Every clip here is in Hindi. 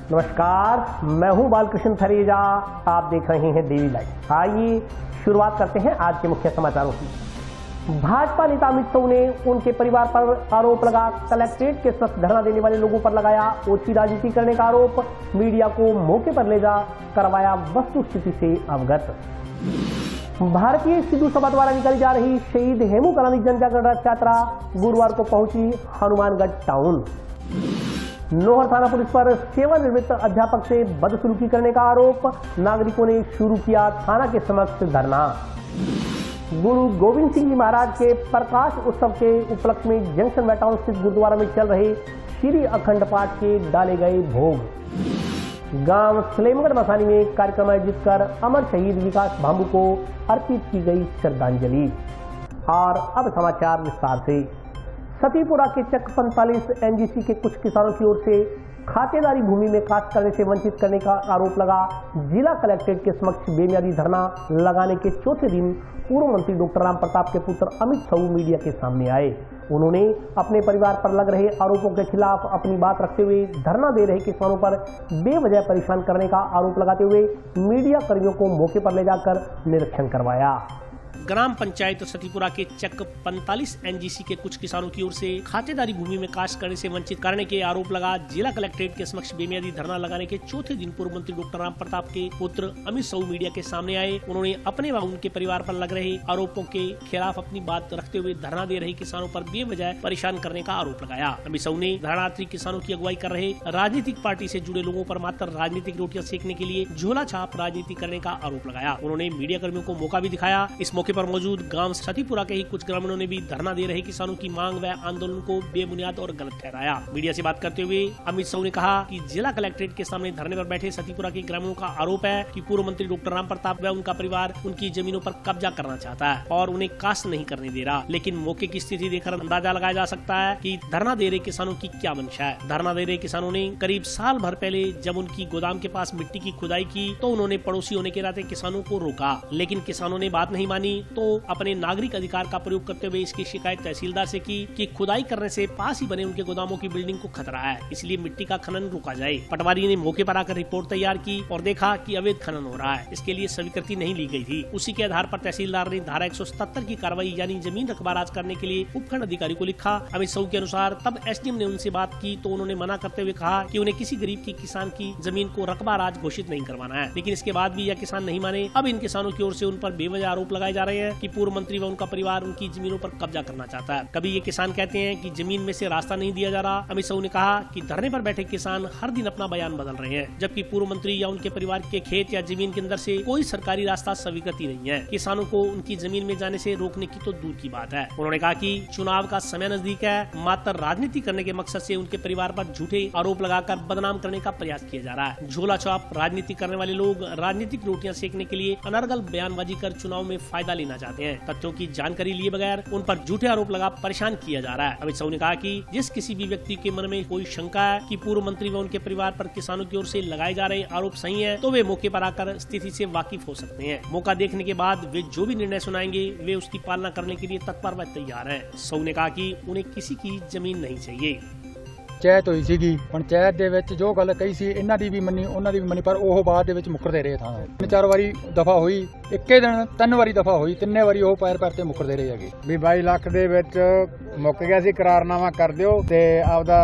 नमस्कार, मैं हूं बालकृष्ण थरेजा। आप देख रहे हैं डेली लाइव। आइए शुरुआत करते हैं आज के मुख्य समाचारों की। भाजपा नेता अमित शाह ने उनके परिवार पर आरोप लगा कलेक्ट्रेट के सख्त धरना देने वाले लोगों पर लगाया ओछी राजनीति करने का आरोप। मीडिया को मौके पर ले जा करवाया वस्तुस्थिति से अवगत। भारतीय सिद्धू सभा द्वारा निकाली जा रही शहीद हेमू कालानी जन जागरण रथ यात्रा गुरुवार को पहुंची हनुमानगढ़ टाउन। नोहर थाना पुलिस पर सेवानिवृत्त अध्यापक से बदसलूकी करने का आरोप। नागरिकों ने शुरू किया थाना के समक्ष धरना। गुरु गोविंद सिंह जी महाराज के प्रकाश उत्सव के उपलक्ष्य में जंक्शन व टाउन स्थित गुरुद्वारा में चल रहे श्री अखंड पाठ के डाले गए भोग। गांव सलेमगढ़ मसानी में कार्यक्रम आयोजित कर अमर शहीद विकास भांबू को अर्पित की गई श्रद्धांजलि। और अब समाचार विस्तार से। सतीपुरा के चक 45 एनजीसी के कुछ किसानों की ओर से खातेदारी भूमि में काश्त करने से वंचित करने का आरोप लगा। जिला कलेक्ट्रेट के समक्ष बेमियादी धरना लगाने के चौथे दिन पूर्व मंत्री डॉक्टर राम प्रताप के पुत्र अमित शाह मीडिया के सामने आए। उन्होंने अपने परिवार पर लग रहे आरोपों के खिलाफ अपनी बात रखते हुए धरना दे रहे किसानों पर बेवजह परेशान करने का आरोप लगाते हुए मीडिया कर्मियों को मौके पर ले जाकर निरीक्षण करवाया। ग्राम पंचायत सतीपुरा के चक 45 एनजीसी के कुछ किसानों की ओर से खातेदारी भूमि में काश्त करने से वंचित करने के आरोप लगा। जिला कलेक्ट्रेट के समक्ष बेमियादी धरना लगाने के चौथे दिन पूर्व मंत्री डॉक्टर राम प्रताप के पुत्र अमित शाह मीडिया के सामने आए। उन्होंने अपने व उनके परिवार पर लग रहे आरोपों के खिलाफ अपनी बात रखते हुए धरना दे रहे किसानों पर बेवजह परेशान करने का आरोप लगाया। अमित शाह ने धरनार्थी किसानों की अगुवाई कर रहे राजनीतिक पार्टी से जुड़े लोगों पर मात्र राजनीतिक रोटियां सेकने के लिए झोला छाप राजनीति करने का आरोप लगाया। उन्होंने मीडिया कर्मियों को मौका भी दिखाया। इस मौके पर मौजूद गांव सतीपुरा के ही कुछ ग्रामीणों ने भी धरना दे रहे किसानों की मांग व आंदोलन को बेबुनियाद और गलत ठहराया। मीडिया से बात करते हुए अमित शाह ने कहा कि जिला कलेक्ट्रेट के सामने धरने पर बैठे सतीपुरा के ग्रामीणों का आरोप है कि पूर्व मंत्री डॉक्टर राम प्रताप व उनका परिवार उनकी जमीनों पर कब्जा करना चाहता है और उन्हें काश्त नहीं करने दे रहा। लेकिन मौके की स्थिति देखकर अंदाजा लगाया जा सकता है कि धरना दे रहे किसानों की क्या मंशा है। धरना दे रहे किसानों ने करीब साल भर पहले जब उनकी गोदाम के पास मिट्टी की खुदाई की तो उन्होंने पड़ोसी होने के नाते किसानों को रोका, लेकिन किसानों ने बात नहीं मानी तो अपने नागरिक अधिकार का प्रयोग करते हुए इसकी शिकायत तहसीलदार से की कि खुदाई करने से पास ही बने उनके गोदामों की बिल्डिंग को खतरा है, इसलिए मिट्टी का खनन रोका जाए। पटवारी ने मौके पर आकर रिपोर्ट तैयार की और देखा कि अवैध खनन हो रहा है, इसके लिए स्वीकृति नहीं ली गई थी। उसी के आधार पर तहसीलदार ने धारा 177 की कार्रवाई यानी जमीन रकबाराज करने के लिए उपखंड अधिकारी को लिखा। अमित शाह के अनुसार तब एसडीएम ने उनसे बात की तो उन्होंने मना करते हुए कहा कि उन्हें किसी गरीब की किसान की जमीन को रकबाराज घोषित नहीं करवाना है। लेकिन इसके बाद भी यह किसान नहीं माने। अब इन किसानों की ओर से उन पर बेवजह आरोप लगाए जा रहे हैं कि पूर्व मंत्री व उनका परिवार उनकी जमीनों पर कब्जा करना चाहता है। कभी ये किसान कहते हैं कि जमीन में से रास्ता नहीं दिया जा रहा। अमित शाह ने कहा कि धरने पर बैठे किसान हर दिन अपना बयान बदल रहे हैं, जबकि पूर्व मंत्री या उनके परिवार के खेत या जमीन के अंदर से कोई सरकारी रास्ता स्वीकृति नहीं है। किसानों को उनकी जमीन में जाने से रोकने की तो दूर की बात है। उन्होंने कहा कि चुनाव का समय नजदीक है, मात्र राजनीति करने के मकसद से उनके परिवार पर झूठे आरोप लगाकर बदनाम करने का प्रयास किया जा रहा है। झोला छाप राजनीति करने वाले लोग राजनीतिक रोटियां सेकने के लिए अनर्गल बयानबाजी कर चुनाव में फायदा लेना चाहते हैं। तथ्यों की जानकारी लिए बगैर उन पर झूठे आरोप लगा परेशान किया जा रहा है। अमित शाह ने कहा कि जिस किसी भी व्यक्ति के मन में कोई शंका है कि पूर्व मंत्री व उनके परिवार पर किसानों की ओर से लगाए जा रहे आरोप सही है तो वे मौके पर आकर स्थिति से वाकिफ हो सकते हैं। मौका देखने के बाद वे जो भी निर्णय सुनाएंगे वे उसकी पालना करने के लिए तत्पर व तैयार हैं। शाह ने कहा कि उन्हें किसी की जमीन नहीं चाहिए। ਪੰਚਾਇਤ ਹੋਈ ਸੀਗੀ, ਪੰਚਾਇਤ ਦੇ ਵਿੱਚ ਜੋ ਗੱਲ ਕਹੀ ਸੀ ਇਹਨਾਂ ਦੀ ਵੀ ਮੰਨੀ ਉਹਨਾਂ ਦੀ ਵੀ ਮੰਨੀ, ਪਰ ਉਹ ਬਾਅਦ ਦੇ ਵਿੱਚ ਮੁੱਕਰਦੇ ਰਹੇ। ਥਾਂ 3-4 ਵਾਰੀ ਦਫਾ ਹੋਈ, ਇੱਕੇ ਦਿਨ 3 ਵਾਰੀ ਦਫਾ ਹੋਈ, ਤਿੰਨੇ ਵਾਰੀ ਉਹ ਪੈਰ ਤੇ ਮੁੱਕਰਦੇ ਰਹੇ ਹੈਗੇ ਵੀ 22 ਲੱਖ ਦੇ ਵਿੱਚ ਮੁੱਕ ਗਿਆ ਸੀ, ਕਰਾਰਨਾਮਾ ਕਰ ਦਿਓ ਤੇ ਆਪਦਾ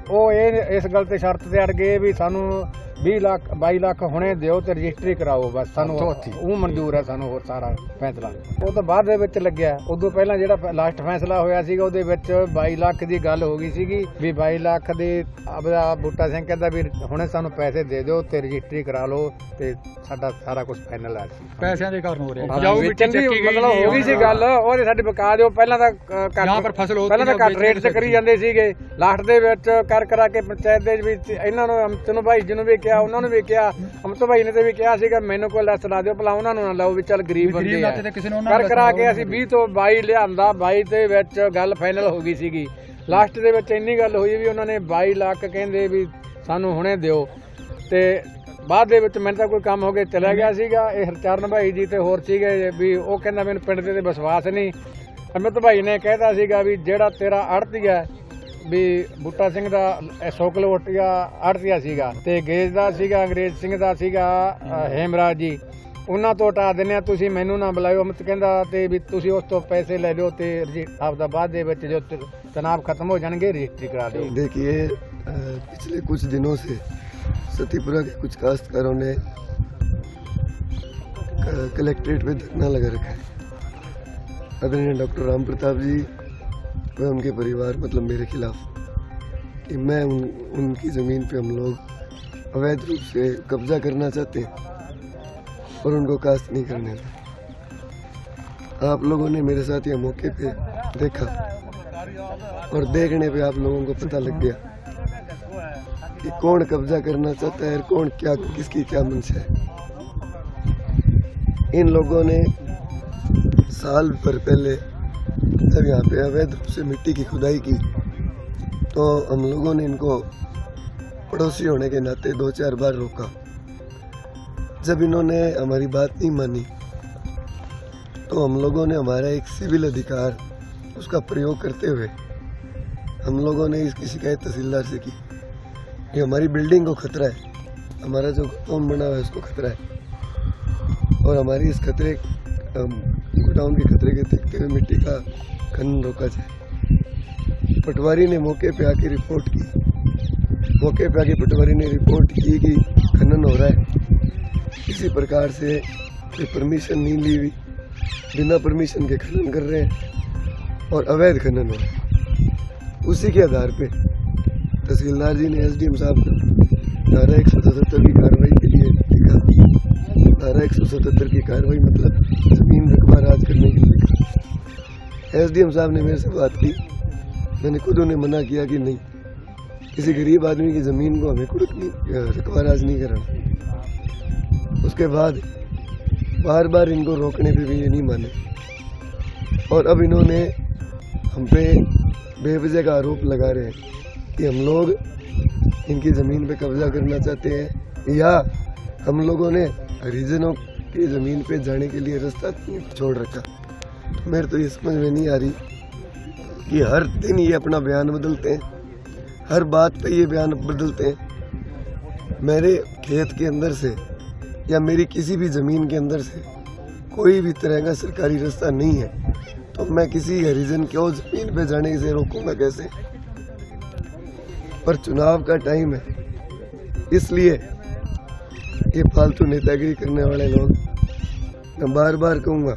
ਉਹ ਇਸ ਗੱਲ ਤੇ ਸ਼ਰਤ ਤੇ ਅੜ ਗਏ ਵੀ ਸਾਨੂੰ 22 ਲੱਖ ਹੁਣੇ ਦਿਓ ਤੇ ਰਜਿਸਟਰੀ ਕਰਾਓ, ਬਸ ਸਾਨੂੰ ਉਹ ਮਨਜ਼ੂਰ ਹੈ, ਸਾਨੂੰ ਹੋਰ ਸਾਰਾ ਫੈਸਲਾ। ਉਹ ਤੋਂ ਬਾਅਦ ਦੇ ਵਿੱਚ ਲੱਗਿਆ। ਉਦੋਂ ਪਹਿਲਾਂ ਜਿਹੜਾ ਲਾਸਟ ਫੈਸਲਾ ਹੋਇਆ ਸੀਗਾ ਉਹਦੇ ਵਿੱਚ 22 ਲੱਖ ਦੀ ਗੱਲ ਹੋ ਗਈ ਸੀਗੀ ਵੀ 22 ਲੱਖ ਦੇ ਆਪਦਾ ਬੂਟਾ ਸਿੰਘ ਕਹਿੰਦਾ ਵੀ ਹੁਣੇ ਸਾਨੂੰ ਪੈਸੇ ਦੇ ਦਿਓ ਤੇ ਰਜਿਸਟਰੀ ਕਰਾ ਲਓ ਤੇ ਸਾਡਾ ਸਾਰਾ ਕੁਝ ਫਾਈਨਲ ਹੈ। ਪੈਸਿਆਂ ਦੇ ਕਾਰਨ ਹੋ ਰਿਹਾ ਮਤਲਬ ਹੋ ਗਈ ਸੀ ਗੱਲ, ਉਹਦੇ ਸਾਡੇ ਬਕਾ ਦਿਓ। ਪਹਿਲਾਂ ਤਾਂ ਘੱਟ ਰੇਟ 'ਚ ਕਰੀ ਜਾਂਦੇ ਸੀਗੇ, ਲਾਸਟ ਦੇ ਵਿੱਚ ਕਰ ਕੇ ਪੰਚਾਇਤ ਦੇ ਵਿੱਚ ਇਹਨਾਂ ਨੂੰ ਅਮਿਤ ਭਾਈ ਜੀ ਨੂੰ ਵੀ ਕਿਹਾ, ਉਹਨਾਂ ਨੂੰ ਵੀ ਕਿਹਾ, ਅਮਿਤ ਭਾਈ ਨੇ ਤੇ ਵੀ ਕਿਹਾ ਸੀਗਾ ਮੈਨੂੰ ਕੋਈ ਲੈਸ ਲਾ ਦਿਓ, ਭਲਾ ਉਹਨਾਂ ਨੂੰ ਨਾ ਲਾਓ ਵੀ ਚੱਲ ਗਰੀਬ ਬੰਦੇ ਆ। ਕਰਾ ਕੇ ਅਸੀਂ 20 ਤੋਂ 22 ਲਿਆਂਦਾ, 22 ਦੇ ਵਿੱਚ ਗੱਲ ਫਾਈਨਲ ਹੋ ਗਈ ਸੀਗੀ। ਲਾਸਟ ਦੇ ਵਿੱਚ ਇੰਨੀ ਗੱਲ ਹੋਈ ਵੀ ਉਹਨਾਂ ਨੇ 22 ਲੱਖ ਕਹਿੰਦੇ ਵੀ ਸਾਨੂੰ ਹੁਣੇ ਦਿਓ ਤੇ ਬਾਅਦ ਦੇ ਵਿੱਚ ਮੈਨੂੰ ਤਾਂ ਕੋਈ ਕੰਮ ਹੋ ਕੇ ਚਲਾ ਗਿਆ ਸੀਗਾ। ਇਹ ਹਰਚਰਨ ਭਾਈ ਜੀ ਤੇ ਹੋਰ ਸੀਗੇ ਵੀ ਉਹ ਕਹਿੰਦਾ ਮੈਨੂੰ ਪਿੰਡ ਦੇ ਵਿਸ਼ਵਾਸ ਨਹੀਂ। ਅਮਿਤ ਭਾਈ ਨੇ ਕਹਿਤਾ ਸੀਗਾ ਵੀ ਜਿਹੜਾ ਤੇਰਾ ਆੜ੍ਹਤੀ ਹੈ ਵੀ ਬੂਟਾ ਸਿੰਘ ਦਾ 100 ਕਿਲੋ ਓਟੀਆ ਆੜਤੀਆ ਸੀਗਾ ਤੇ ਗੇਜ ਦਾ ਸੀਗਾ, ਅੰਗਰੇਜ਼ ਸਿੰਘ ਦਾ ਸੀਗਾ ਹੇਮਰਾਜ ਜੀ, ਉਹਨਾਂ ਤੋਂ ਹਟਾ ਦਿੰਦੇ ਆ, ਤੁਸੀਂ ਮੈਨੂੰ ਨਾ ਬੁਲਾਇਓ। ਅਮਿਤ ਕਹਿੰਦਾ ਤੇ ਵੀ ਤੁਸੀਂ ਉਸ ਤੋਂ ਪੈਸੇ ਲੈ ਲਿਓ ਤੇ ਆਪਦਾ ਬਾਅਦ ਦੇ ਵਿੱਚ ਜੋ ਤਨਾਬ ਖਤਮ ਹੋ ਜਾਣਗੇ रजिस्ट्री करा दो। देखिए पिछले कुछ दिनों से सतीपुरा के कुछ काश्तकारों ने कलेक्ट्रेट पे धरना लगा रखा है। आदरणीय डॉक्टर राम प्रताप जी व उनके परिवार मतलब मेरे खिलाफ कि मैं उनकी ज़मीन पे हम लोग अवैध रूप से कब्जा करना चाहते हैं और उनको काश्त नहीं करने दें। आप लोगों ने मेरे साथ यह मौके पे देखा और देखने पे आप लोगों को पता लग गया कि कौन कब्जा करना चाहता है और कौन क्या किसकी क्या मंशा है। इन लोगों ने साल भर पहले जब यहाँ पे अवैध रूप से मिट्टी की खुदाई की तो हम लोगों ने इनको पड़ोसी होने के नाते 2-4 बार रोका। जब इन्होंने हमारी बात नहीं मानी तो हम लोगों ने हमारा एक सिविल अधिकार उसका प्रयोग करते हुए हम लोगों ने इसकी शिकायत तहसीलदार से की कि हमारी बिल्डिंग को खतरा है, हमारा जो गोडाउन बना हुआ है उसको खतरा है और हमारी इस खतरे गोडाउन के खतरे के देखते हुए मिट्टी का खनन रोका जाए। पटवारी ने मौके पे आके रिपोर्ट की। मौके पे आके पटवारी ने रिपोर्ट की कि खनन हो रहा है, किसी प्रकार से कोई परमिशन नहीं ली हुई, बिना परमिशन के खनन कर रहे हैं और अवैध खनन हो रहा है। उसी के आधार पे तहसीलदार जी ने एसडीएम साहब को धारा 177 की कार्रवाई के लिए लिखा। धारा 177 की कार्रवाई मतलब जमीन रकबा राज करने के लिए लिखा। एसडीएम साहब ने मेरे से बात की, मैंने खुद उन्हें मना किया कि नहीं, किसी गरीब आदमी की ज़मीन को हमें कुड़क नहीं रकबा राज नहीं कराना। उसके बाद बार बार इनको रोकने पे भी ये नहीं माने और अब इन्होंने हम पे बेवजह का आरोप लगा रहे हैं कि हम लोग इनकी ज़मीन पे कब्जा करना चाहते हैं या हम लोगों ने हरिजनों की ज़मीन पे जाने के लिए रास्ता छोड़ रखा। मेरे तो ये समझ में नहीं आ रही कि हर दिन ये अपना बयान बदलते हैं, हर बात पे ये बयान बदलते हैं। मेरे खेत के अंदर से या मेरी किसी भी ज़मीन के अंदर से कोई भी तरह का सरकारी रास्ता नहीं है तो मैं किसी हरिजन को ज़मीन पे जाने से रोकूंगा कैसे? पर चुनाव का टाइम है, इसलिए ये फालतू नेतागिरी करने वाले लोग, मैं बार बार कहूँगा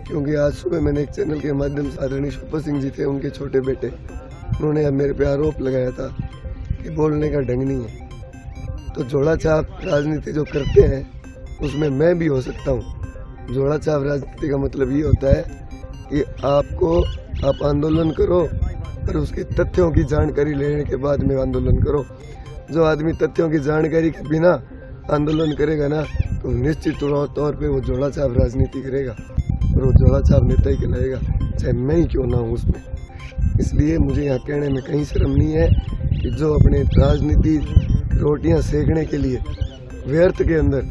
क्योंकि आज सुबह मैंने एक चैनल के माध्यम से आदरणीय शोभा सिंह जी थे, उनके छोटे बेटे, उन्होंने अब मेरे पे आरोप लगाया था कि बोलने का ढंग नहीं है। तो झोला छाप राजनीति जो करते हैं उसमें मैं भी हो सकता हूँ। झोला छाप राजनीति का मतलब ये होता है कि आप आंदोलन करो और उसके तथ्यों की जानकारी लेने के बाद में आंदोलन करो। जो आदमी तथ्यों की जानकारी के बिना आंदोलन करेगा ना तो निश्चित तौर पे वो झोला छाप राजनीति करेगा और वो झोला छाप नेता ही कहलाएगा, चाहे मैं ही क्यों ना हूँ उसमें। इसलिए मुझे यहाँ कहने में कहीं शर्म नहीं है कि जो अपने राजनीति रोटियां सेकने के लिए व्यर्थ के अंदर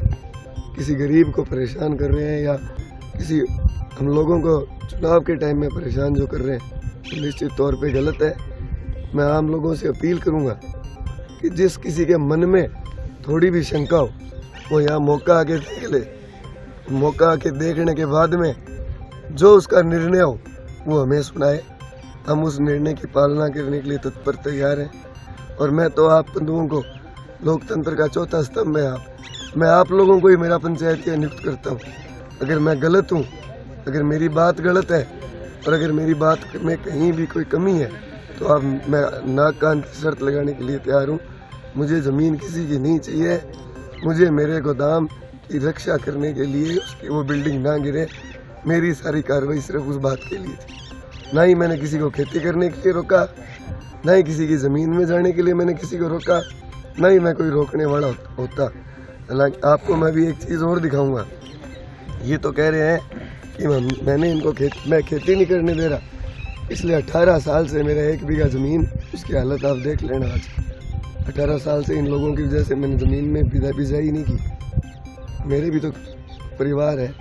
किसी गरीब को परेशान कर रहे हैं या किसी हम लोगों को चुनाव के टाइम में परेशान जो कर रहे हैं तो निश्चित तौर पे गलत है। मैं आम लोगों से अपील करूंगा कि जिस किसी के मन में थोड़ी भी शंका हो वो यहाँ मौका आके देख ले। मौका आके देखने के बाद में जो उसका निर्णय हो वो हमें सुनाए, हम उस निर्णय की पालना करने के लिए तत्पर तैयार हैं। और मैं तो आप बंधुओं को, लोकतंत्र का चौथा स्तंभ है मैं आप लोगों को ही मेरा पंचायत नियुक्त करता हूँ। अगर मैं गलत हूँ, अगर मेरी बात गलत है और अगर मेरी बात में कहीं भी कोई कमी है तो अब मैं नाक कान की शर्त लगाने के लिए तैयार हूँ। मुझे ज़मीन किसी की नहीं चाहिए, मुझे मेरे गोदाम की रक्षा करने के लिए उसकी वो बिल्डिंग ना गिरे। मेरी सारी कार्रवाई सिर्फ उस बात के लिए थी। ना ही मैंने किसी को खेती करने के लिए रोका, ना ही किसी की ज़मीन में जाने के लिए मैंने किसी को रोका, ना ही मैं कोई रोकने वाला होता। हालांकि आपको मैं भी एक चीज़ और दिखाऊंगा। ये तो कह रहे हैं कि मैंने इनको मैं खेती नहीं करने दे रहा, इसलिए 18 साल से मेरा 1 बीघा ज़मीन, उसकी हालत आप देख लेना। आज 18 साल से इन लोगों की वजह से मैंने ज़मीन में बिजाई नहीं की। मेरे भी तो परिवार है,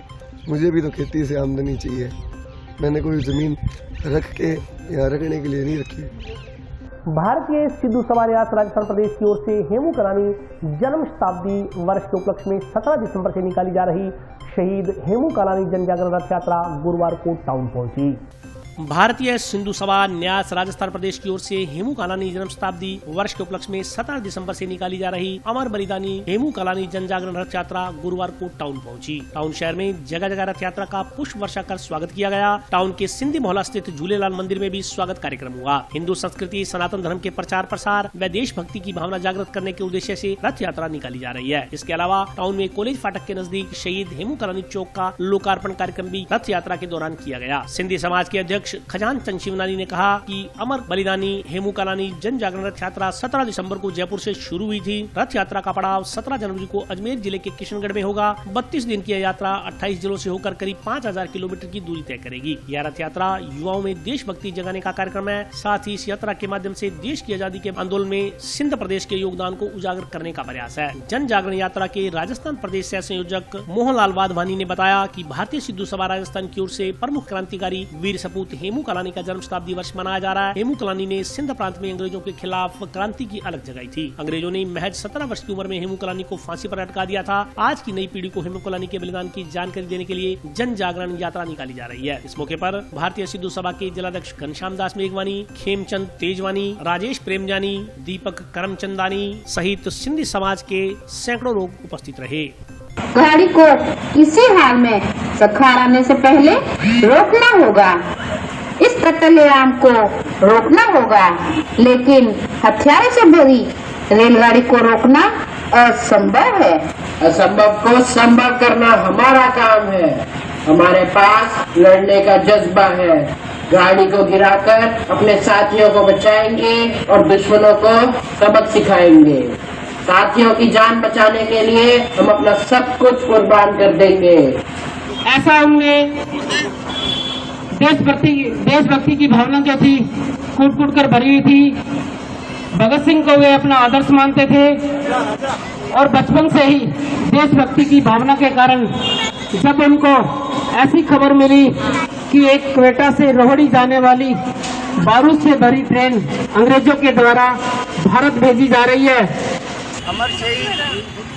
मुझे भी तो खेती से आमदनी चाहिए। मैंने कोई ज़मीन रख के यहाँ रखने के लिए नहीं रखी। भारतीय सिद्धू सभा न्यास राजस्थान प्रदेश की ओर से हेमू कलानी जन्म शताब्दी वर्ष के उपलक्ष्य में 17 दिसंबर से निकाली जा रही शहीद हेमू कलानी जन जागरण रथ यात्रा गुरुवार को टाउन पहुंची। भारतीय सिंधु सभा न्यास राजस्थान प्रदेश की ओर से हेमू कालानी जन्म शताब्दी वर्ष के उपलक्ष्य में 17 दिसंबर से निकाली जा रही अमर बलिदानी हेमू कालानी जन जागरण रथ यात्रा गुरुवार को टाउन पहुंची। टाउन शहर में जगह जगह रथ यात्रा का पुष्प वर्षा कर स्वागत किया गया। टाउन के सिंधी मोहल्ला स्थित झूलेलाल मंदिर में भी स्वागत कार्यक्रम हुआ। हिंदू संस्कृति सनातन धर्म के प्रचार प्रसार व देशभक्ति की भावना जागृत करने के उद्देश्य से रथ यात्रा निकाली जा रही है। इसके अलावा टाउन में कॉलेज फाटक के नजदीक शहीद हेमू कालानी चौक का लोकार्पण कार्यक्रम भी रथ यात्रा के दौरान किया गया। सिंधी समाज के अध्यक्ष खजान चंद शिवनानी ने कहा कि अमर बलिदानी हेमू कालानी जन जागरण रथ यात्रा 17 दिसंबर को जयपुर से शुरू हुई थी। रथ यात्रा का पड़ाव 17 जनवरी को अजमेर जिले के किशनगढ़ में होगा। 32 दिन की यह यात्रा 28 जिलों से होकर करीब 5000 किलोमीटर की दूरी तय करेगी। यह रथ यात्रा युवाओं में देशभक्ति जगाने का कार्यक्रम है। साथ ही इस यात्रा के माध्यम से देश की आजादी के आंदोलन में सिंध प्रदेश के योगदान को उजागर करने का प्रयास है। जन जागरण यात्रा के राजस्थान प्रदेश सह संयोजक मोहनलाल वाधवानी ने बताया कि भारतीय सिद्धू सभा राजस्थान की ओर से प्रमुख क्रांतिकारी वीर सपूत हेमू कालानी का जन्म शताब्दी वर्ष मनाया जा रहा है। हेमू कालानी ने सिंध प्रांत में अंग्रेजों के खिलाफ क्रांति की अलग जगाई थी। अंग्रेजों ने महज 17 वर्ष की उम्र में हेमू कालानी को फांसी पर लटका दिया था। आज की नई पीढ़ी को हेमू कालानी के बलिदान की जानकारी देने के लिए जन जागरण यात्रा निकाली जा रही है। इस मौके पर भारतीय सिद्धू सभा के जिलाध्यक्ष घनश्याम दास मेघवानी, खेमचंद तेजवानी, राजेश प्रेमजानी, दीपक करमचंदानी सहित सिंधी समाज के सैकड़ों लोग उपस्थित रहे। गाड़ी को किसी हाल में सखार आने से पहले रोकना होगा। इस कत्लेआम को रोकना होगा, लेकिन हथियारों से भरी रेलगाड़ी को रोकना असंभव है। असंभव को संभव करना हमारा काम है। हमारे पास लड़ने का जज्बा है। गाड़ी को गिराकर अपने साथियों को बचाएंगे और दुश्मनों को सबक सिखाएंगे। साथियों की जान बचाने के लिए हम अपना सब कुछ कुर्बान कर देंगे। ऐसा उनमें देशभक्ति की भावना जो थी कूट कूट कर भरी हुई थी। भगत सिंह को वे अपना आदर्श मानते थे और बचपन से ही देशभक्ति की भावना के कारण जब उनको ऐसी खबर मिली कि एक क्वेटा से रोहड़ी जाने वाली बारूद से भरी ट्रेन अंग्रेजों के द्वारा भारत भेजी जा रही है। अमर शहीद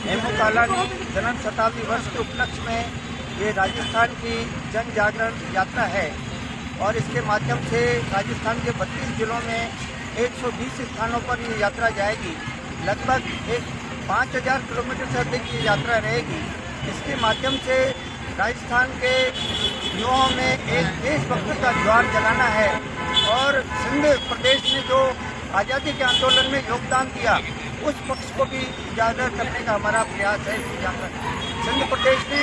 हेमू कालानी जन्म शताब्दी वर्ष के उपलक्ष्य में ये राजस्थान की जन जागरण यात्रा है और इसके माध्यम से राजस्थान के 32 जिलों में 120 स्थानों पर ये यात्रा जाएगी। लगभग 5000 किलोमीटर से अधिक ये यात्रा रहेगी। इसके माध्यम से राजस्थान के युवाओं में एक देशभक्ति का ज्वार जगाना है और सिंध प्रदेश ने जो आज़ादी के आंदोलन में योगदान दिया उस पक्ष को भी उजागर करने का हमारा प्रयास है। सिंध प्रदेश ने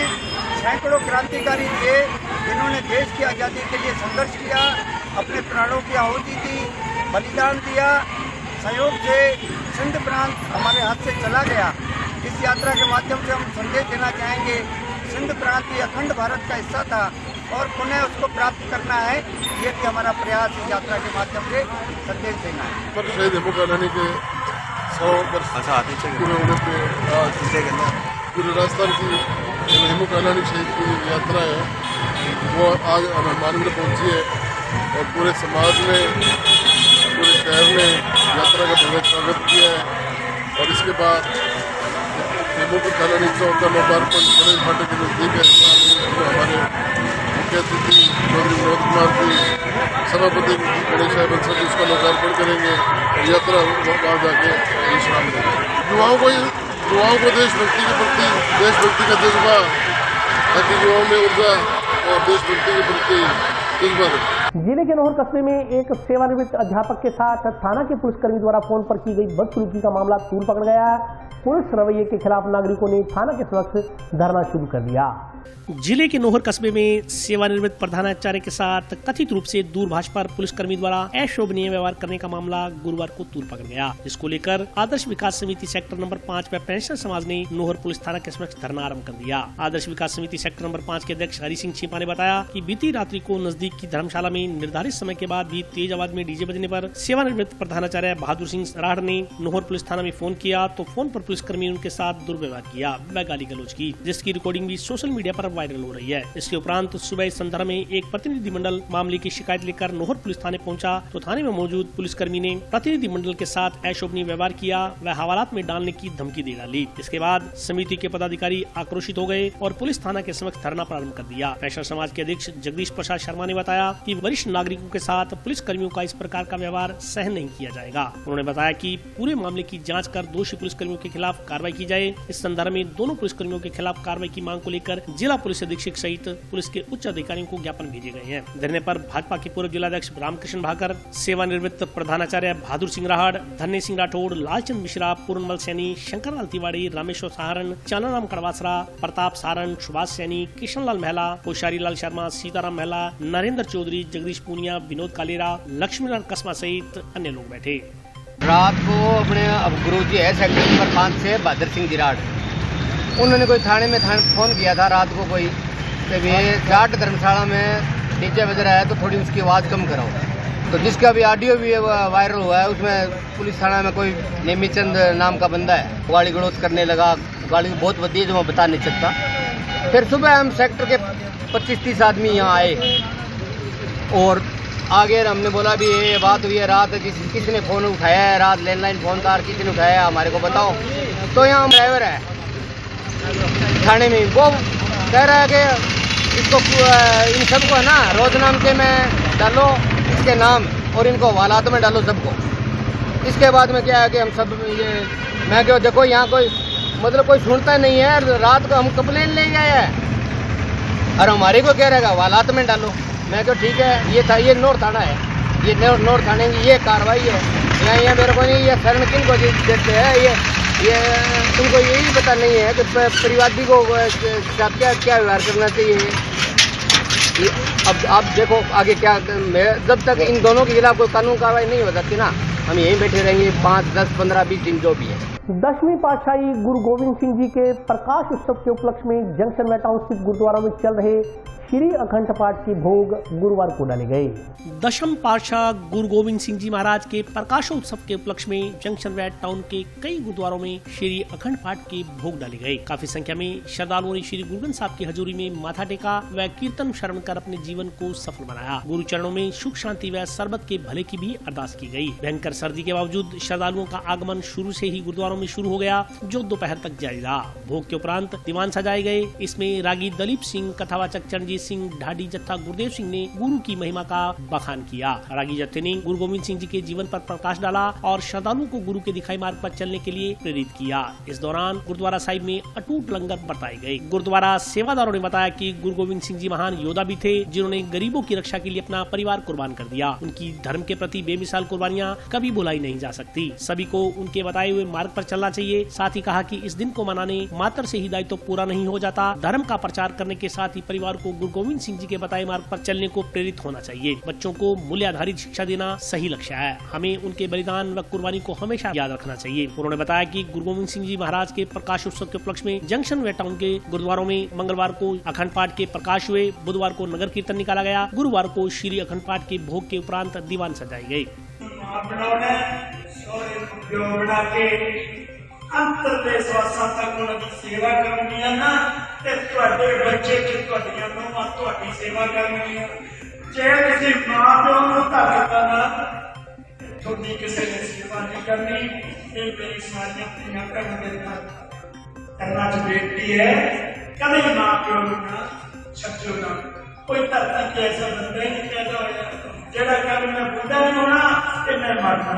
सैकड़ों क्रांतिकारी थे जिन्होंने देश की आज़ादी के लिए संघर्ष किया, अपने प्राणों की आहुति दी, बलिदान दिया। सहयोग से सिंध प्रांत हमारे हाथ से चला गया। इस यात्रा के माध्यम से हम संदेश देना चाहेंगे सिंध प्रांत ये अखंड भारत का हिस्सा था और पुनः उसको प्राप्त करना है। ये भी हमारा प्रयास इस यात्रा के माध्यम से संदेश देना है। पर शहीद हेमू कालानी के 100 वर्ष पूरे होने पे पूरे राजस्थान की हेमू कालानी शहीद की यात्रा है वो आज हनुमान में पहुंची है और पूरे समाज में पूरे शहर में यात्रा का बहुत स्वागत किया है। और इसके बाद हेमू कालानी चौक का लोकार्पण कॉलेज फाटक के नजदीक है। हमारे मुख्य अतिथि चौधरी विनोद कुमार जी सभापति गणेश बंसल उसका लोकार्पण करेंगे और यात्रा वहाँ जाके विश्राम देंगे। युवाओं को देशभक्ति के प्रति देशभक्ति का जज्बा, ताकि युवाओं में ऊर्जा और देशभक्ति के प्रति जज्बा रहे। जिले के नोहर कस्बे में एक सेवानिवृत्त अध्यापक के साथ थाना के पुलिसकर्मी द्वारा फोन पर की गई बदसलूकी का मामला तूल पकड़ गया है। पुलिस रवैये के खिलाफ नागरिकों ने थाना के समक्ष धरना शुरू कर दिया। जिले के नोहर कस्बे में सेवानिवृत्त प्रधानाचार्य के साथ कथित रूप से दूरभाष पर पुलिसकर्मी द्वारा अशोभनीय व्यवहार करने का मामला गुरुवार को तूल पकड़ गया। इसको लेकर आदर्श विकास समिति सेक्टर नंबर 5 में पेंशनर समाज ने नोहर पुलिस थाना के समक्ष धरना आरंभ कर दिया। आदर्श विकास समिति सेक्टर नंबर 5 के अध्यक्ष हरि सिंह छिपा ने बताया कि बीती रात्रि को नजदीक की धर्मशाला में निर्धारित समय के बाद भी तेज आवाज में डीजे बजने पर सेवानिवृत्त प्रधानाचार्य बहादुर सिंह राठ ने नोहर पुलिस थाना में फोन किया तो फोन पर पुलिसकर्मी उनके साथ दुर्व्यवहार किया व गाली गलौज की, जिसकी रिकॉर्डिंग भी सोशल मीडिया पर वायरल हो रही है। इसके उपरांत सुबह इस संदर्भ में एक प्रतिनिधिमंडल मामले की शिकायत लेकर नोहर पुलिस थाने पहुंचा तो थाने में मौजूद पुलिसकर्मी ने प्रतिनिधिमंडल के साथ अशोभनीय व्यवहार किया व हवालात में डालने की धमकी दे डाली। इसके बाद समिति के पदाधिकारी आक्रोशित हो गए और पुलिस थाना के समक्ष धरना प्रारंभ कर दिया। वैश्य समाज के अध्यक्ष जगदीश प्रसाद शर्मा ने बताया कि वरिष्ठ नागरिकों के साथ पुलिस कर्मियों का इस प्रकार का व्यवहार सहन नहीं किया जाएगा। उन्होंने बताया कि पूरे मामले की जांच कर दोषी पुलिसकर्मियों के खिलाफ कार्रवाई की जाए। इस संदर्भ में दोनों पुलिसकर्मियों के खिलाफ कार्रवाई की मांग को लेकर जिला पुलिस अधीक्षक सहित पुलिस के उच्च अधिकारियों को ज्ञापन भेजे गए हैं। धरने पर भाजपा के पूर्व जिलाध्यक्ष रामकृष्ण भाकर, सेवानिवृत्त प्रधानाचार्य बहादुर सिंह राहड़, धन्य सिंह राठौड़, लालचंद मिश्रा, पूर्णमल सैनी, शंकरलाल तिवारी, रामेश्वर सहारण, चानराम कड़वासरा, प्रताप सारण, सुभाष सैनी, किशनलाल महला, कोशारी लाल शर्मा, सीताराम महला, नरेंद्र चौधरी, जगदीश पूनिया, विनोद कालेरा, लक्ष्मीनारायण कस्मा सहित अन्य लोग बैठे। रात को अपने गुरुजी है सेक्टर नंबर 5 से बहादुर सिंह जिराड़, उन्होंने कोई थाने में फोन किया था रात को कोई कि जाट धर्मशाला में डीजे बज रहा है तो थोड़ी उसकी आवाज़ कम कराओ। तो जिसका भी ऑडियो भी वायरल हुआ है उसमें पुलिस थाना में कोई नेमीचंद नाम का बंदा है गाली गलौज करने लगा। गाली बहुत बढ़ी है जो मैं बता नहीं सकता। फिर सुबह हम सेक्टर के 25-30 आदमी यहाँ आए और आगे हमने बोला भी ये बात हुई है रात किसने फ़ोन उठाया है, रात लैंडलाइन फ़ोन था किसने उठाया है हमारे को बताओ। तो यहाँ ड्राइवर है थाने में, वो कह रहा है कि इसको इन सबको है ना रोजनामचे में डालो इसके नाम और इनको हवालात में डालो सबको। इसके बाद में क्या है कि हम सब ये मैं क्यों देखो यहाँ कोई मतलब कोई सुनता नहीं है। रात को हम कंप्लेन ले गए हैं और हमारे को कह रहेगा हवालात में डालो। मैं क्यों ठीक है ये नोर थाना है, ये नोर थाने की ये कार्रवाई है। यहाँ मेरे को नहीं ये शरण किन को देते हैं, ये तुमको यही पता नहीं है कि परिवादी को क्या व्यवहार करना चाहिए। अब आप देखो आगे क्या, जब तक इन दोनों के खिलाफ कोई कानून कार्रवाई नहीं हो सकती ना, हम यहीं बैठे रहेंगे 5, 10, 15, 20 दिन जो भी है। 10वीं पातशाही गुरु गोविंद सिंह जी के प्रकाश उत्सव के उपलक्ष्य में जंक्शन व टाउन स्थित गुरुद्वारा में चल रहे श्री अखंड पाठ के भोग गुरुवार को डाले गए। 10वीं पातशाह गुरु गोविंद सिंह जी महाराज के प्रकाशोत्सव के उपलक्ष्य में जंक्शन व टाउन के कई गुरुद्वारों में श्री अखंड पाठ के भोग डाले गए। काफी संख्या में श्रद्धालुओं ने श्री गुरु ग्रंथ साहब की हजूरी में माथा टेका व कीर्तन श्रवण कर अपने जीवन को सफल बनाया। गुरु चरणों में सुख शांति व सरबत के भले की भी अरदास की गई। भयंकर सर्दी के बावजूद श्रद्धालुओं का आगमन शुरू से ही गुरुद्वारों में शुरू हो गया, जो दोपहर तक जारी रहा। भोग के उपरांत दीवान सजाए गए। इसमें रागी दलीप सिंह, कथावाचक चरणजीत सिंह, ढाडी जत्था गुरुदेव सिंह ने गुरु की महिमा का बखान किया। रागी जत्थे ने गुरु गोविंद सिंह जी के जीवन पर प्रकाश डाला और श्रद्धालुओं को गुरु के दिखाई मार्ग पर चलने के लिए प्रेरित किया। इस दौरान गुरुद्वारा साहिब में अटूट लंगर बरताए गए। गुरुद्वारा सेवादारों ने बताया कि गुरु गोविंद सिंह जी महान योद्धा भी थे, जिन्होंने गरीबों की रक्षा के लिए अपना परिवार कुर्बान कर दिया। उनकी धर्म के प्रति बेमिसाल कुर्बानियां कभी भुलाई नहीं जा सकती। सभी को उनके बताए हुए मार्ग पर चलना चाहिए। साथ ही कहा कि इस दिन को मनाने मात्र से ही दायित्व पूरा नहीं हो जाता। धर्म का प्रचार करने के साथ ही परिवार को गुरु गोविंद सिंह जी के बताए मार्ग पर चलने को प्रेरित होना चाहिए। बच्चों को मूल्य आधारित शिक्षा देना सही लक्ष्य है। हमें उनके बलिदान व कुर्बानी को हमेशा याद रखना चाहिए। उन्होंने बताया कि गुरु गोविंद सिंह जी महाराज के प्रकाश उत्सव के उपलक्ष्य में जंक्शन व टाउन के गुरुद्वारों में मंगलवार को अखंड पाठ के प्रकाश हुए, बुधवार को नगर कीर्तन निकाला गया, गुरुवार को श्री अखंड पाठ के भोग के उपरांत दीवान सजाई गई। अंतर ਦੇ ਸਵਾਸਾਂ ਤੱਕ ਉਹਨਾਂ ਦੀ ਸੇਵਾ ਕਰਨੀ ਹੈ ਨਾ ਤੇ ਤੁਹਾਡੇ ਬੱਚੇ ਤੇ ਤੁਹਾਡੀਆਂ ਨੂੰਹਾਂ ਤੁਹਾਡੀ ਸੇਵਾ ਕਰਨੀ ਹੈ। ਜੇ ਤੁਸੀਂ ਮਾਂ ਪਿਓ ਨੂੰ ਧੱਕਦਾ ਨਾ ਤੁਹਾਡੀ ਕਿਸੇ ਨੇ ਸੇਵਾ ਨਹੀਂ ਕਰਨੀ। ਇਹ ਮੇਰੀ ਸਾਰੀਆਂ ਧੀਆਂ ਭੈਣਾਂ ਦੇ ਨਾਲ ਕਰਨਾ ਚ ਬੇਨਤੀ ਹੈ, ਕਦੇ ਮਾਂ ਪਿਓ ਨੂੰ ਨਾ ਛੱਡੋ ਨਾ। ਕੋਈ ਧਰਤੀ ਤੇ ਐਸਾ ਬੰਦਾ ਹੀ ਨਹੀਂ ਪੈਦਾ ਹੋਇਆ ਜਿਹੜਾ ਕਹਿੰਦਾ ਮੈਂ ਬੁੱਢਾ ਨਹੀਂ ਹੋਣਾ ਤੇ ਮੈਂ ਮਰਨਾ।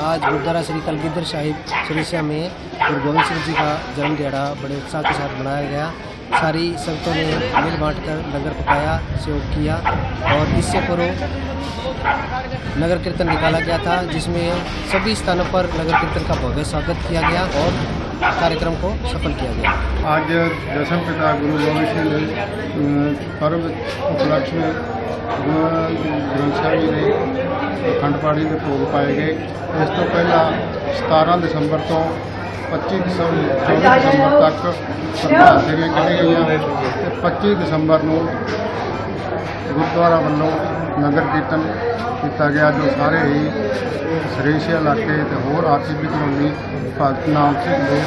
आज गुरुद्वारा श्री कलगीधर साहिब सिरसिया में गुरु गोविंद सिंह जी का जन्म दिहाड़ा बड़े उत्साह के साथ मनाया गया। सारी संगतों ने मिल बांट कर लंगर पकाया, सहयोग किया और इससे पूर्व नगर कीर्तन निकाला गया था, जिसमें सभी स्थानों पर नगर कीर्तन का भव्य स्वागत किया गया और कार्यक्रम को सफल किया गया। आज दशम पिता गुरु गोबिंद सिंह पर्व उपलक्ष्य में गुरु ग्रंथ ਸਾਹਿਬ जी ਦੇ ਅਖੰਡ ਪਾਠੀ ਦੇ ਭੋਗ ਪਾਏ ਗਏ। ਇਸ ਤੋਂ ਪਹਿਲਾਂ 17 ਦਸੰਬਰ ਤੋਂ 25 ਦਸੰਬਰ ਤੱਕ ਪ੍ਰਭਾਤ ਫੇਰੀਆਂ ਕੱਢੀਆਂ ਗਈਆਂ ਤੇ 25 ਦਸੰਬਰ ਨੂੰ ਗੁਰਦੁਆਰਾ ਵੱਲੋਂ ਨਗਰ ਕੀਰਤਨ ਕੀਤਾ ਗਿਆ, ਜੋ ਸਾਰੇ ਹੀ ਸਰੇਸ਼ਾ ਇਲਾਕੇ ਤੇ ਹੋਰ ਆਰਸੀਬੀ ਕਲੋਨੀ ਭਗਤ ਨਾਮ ਸਿੰਘ ਦੇ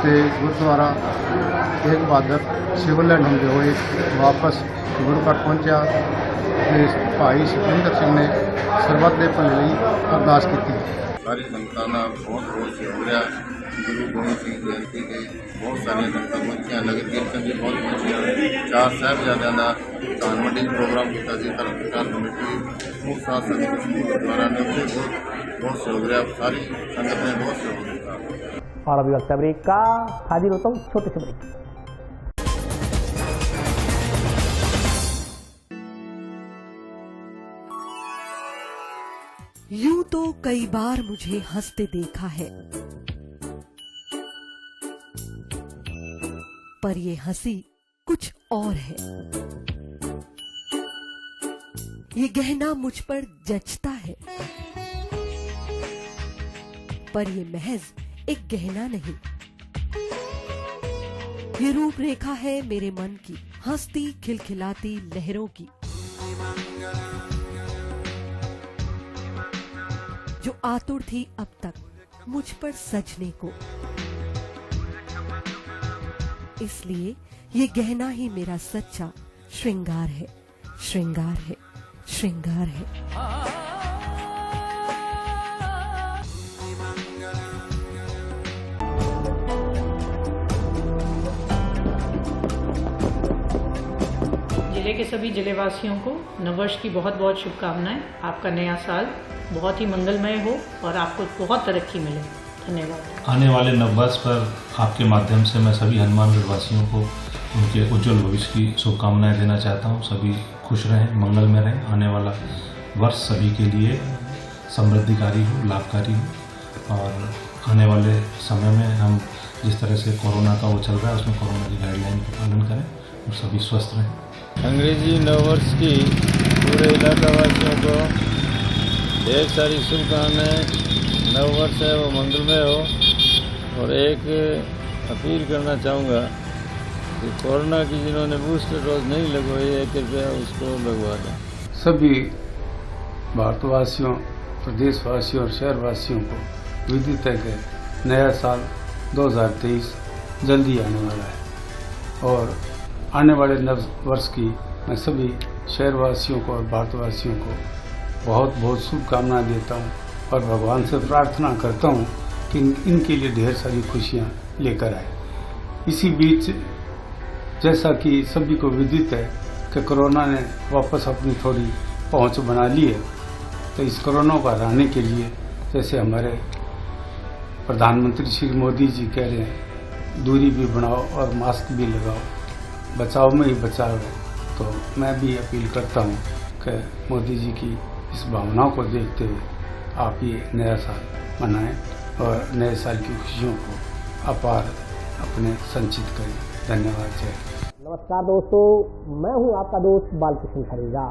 ਤੇ ਗੁਰਦੁਆਰਾ ਤੇਗ ਬਹਾਦਰ ਸਿਵਲ ਲਾਈਨ ਹੁੰਦੇ ਹੋਏ ਵਾਪਸ ਗੁਰੂ ਘਰ ਪਹੁੰਚਿਆ ਤੇ ਭਾਈ ਸੁਖਿੰਦਰ ਸਿੰਘ ਨੇ ਸਰਬੱਤ ਦੇ ਭਲੇ ਲਈ ਅਰਦਾਸ ਕੀਤੀ। ਸਾਰੀ ਸੰਗਤਾਂ ਦਾ ਬਹੁਤ ਬਹੁਤ ਸ਼ੁਕਰੀਆ। ਗੁਰੂ ਗੋਬਿੰਦ ਸਿੰਘ ਜਯੰਤੀ ਦੇ ਬਹੁਤ ਸਾਰੀਆਂ ਸੰਗਤਾਂ ਪਹੁੰਚੀਆਂ, ਨਗਰ ਕੀਰਤਨ ਵੀ ਬਹੁਤ ਪਹੁੰਚੀਆਂ। 4 ਸਾਹਿਬਜ਼ਾਦਿਆਂ ਦਾ ਧਾਨ ਮੰਡੀ ਪ੍ਰੋਗਰਾਮ ਕੀਤਾ ਸੀ। ਧਰਮ ਪ੍ਰਚਾਰ ਕਮੇਟੀ ਮੁੱਖ ਸਾਧ ਸੰਗਤ ਗੁਰਦੁਆਰਾ ने ਉੱਥੇ बहुत शुक्रिया। सारी संगत ने बहुत सहयोग दिया। और अभी वक्त ब्रेक का, हाजिर होता हूँ छोटे से ब्रेक। यूं तो कई बार मुझे हंसते देखा है, पर ये हंसी कुछ और है। ये गहना मुझ पर जचता है, पर ये महज एक गहना नहीं, ये रूपरेखा है मेरे मन की, हंसती खिलखिलाती लहरों की, जो आतुर थी अब तक मुझ पर सजने को। इसलिए ये गहना ही मेरा सच्चा श्रृंगार है, श्रृंगार है, श्रृंगार है। जिले के सभी जिलेवासियों को नववर्ष की बहुत बहुत शुभकामनाएं। आपका नया साल बहुत ही मंगलमय हो और आपको बहुत तरक्की मिले। धन्यवाद। आने वाले नववर्ष पर आपके माध्यम से मैं सभी हनुमानगढ़ वासियों को उनके उज्जवल भविष्य की शुभकामनाएं देना चाहता हूं। सभी खुश रहें, मंगल में रहें। आने वाला वर्ष सभी के लिए समृद्धिकारी हो, लाभकारी हो। और आने वाले समय में हम जिस तरह से कोरोना का वो चल रहा है उसमें कोरोना की गाइडलाइन का पालन करें और सभी स्वस्थ रहें। अंग्रेजी नववर्ष की पूरे इलाका वासियों को ढेर सारी शुभकामनाएं। नववर्ष है वो मंगलमय हो। और एक अपील करना चाहूँगा कि कोरोना की जिन्होंने बूस्टर डोज नहीं लगवाई है कृपया उसको लगवा दें। सभी भारतवासियों, प्रदेशवासियों और शहरवासियों को विदित है कि नया साल 2023 जल्दी आने वाला है और आने वाले नव वर्ष की मैं सभी शहरवासियों को और भारतवासियों को बहुत बहुत शुभकामनाएं देता हूं और भगवान से प्रार्थना करता हूं कि इनके लिए ढेर सारी खुशियां लेकर आए। इसी बीच जैसा कि सभी को विदित है कि कोरोना ने वापस अपनी थोड़ी पहुंच बना ली है, तो इस कोरोना को हराने के लिए जैसे हमारे प्रधानमंत्री श्री मोदी जी कह रहे हैं दूरी भी बनाओ और मास्क भी लगाओ, बचाव में ही बचाव है, तो मैं भी अपील करता हूं कि मोदी जी की इस भावनाओं को देखते हुए आप ये नया साल मनाएं और नए साल की खुशियों को अपार अपने संचित करें। धन्यवाद। जय। नमस्कार दोस्तों, मैं हूं आपका दोस्त बालकृष्ण खरेगा।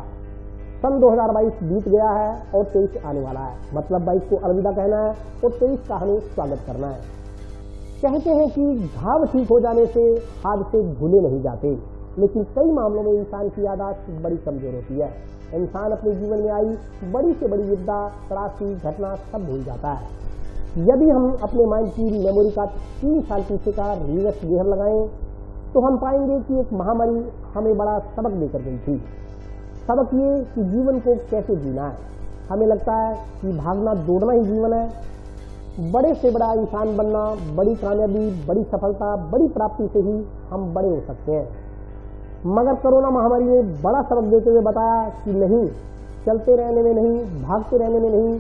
सन 2022 बीत गया है और 23 आने वाला है। मतलब 22 को अलविदा कहना है और 23 का हमें स्वागत करना है। कहते हैं कि घाव ठीक हो जाने से हादसे भूले नहीं जाते, लेकिन कई मामलों में इंसान की याददाश्त बड़ी कमजोर होती है। इंसान अपने जीवन में आई बड़ी से बड़ी विपदा, त्रासदी, घटना सब भूल जाता है। यदि हम अपने माइंड की मेमोरी का 3 साल पीछे का रिवर्स गेयर लगाएं तो हम पाएंगे कि एक महामारी हमें बड़ा सबक देकर गई थी। सबक ये कि जीवन को कैसे जीना है। हमें लगता है कि भागना दौड़ना ही जीवन है, बड़े से बड़ा इंसान बनना, बड़ी कामयाबी, बड़ी सफलता, बड़ी प्राप्ति से ही हम बड़े हो सकते हैं। मगर कोरोना महामारी ने बड़ा सबक देते हुए बताया कि नहीं, चलते रहने में नहीं, भागते रहने में नहीं,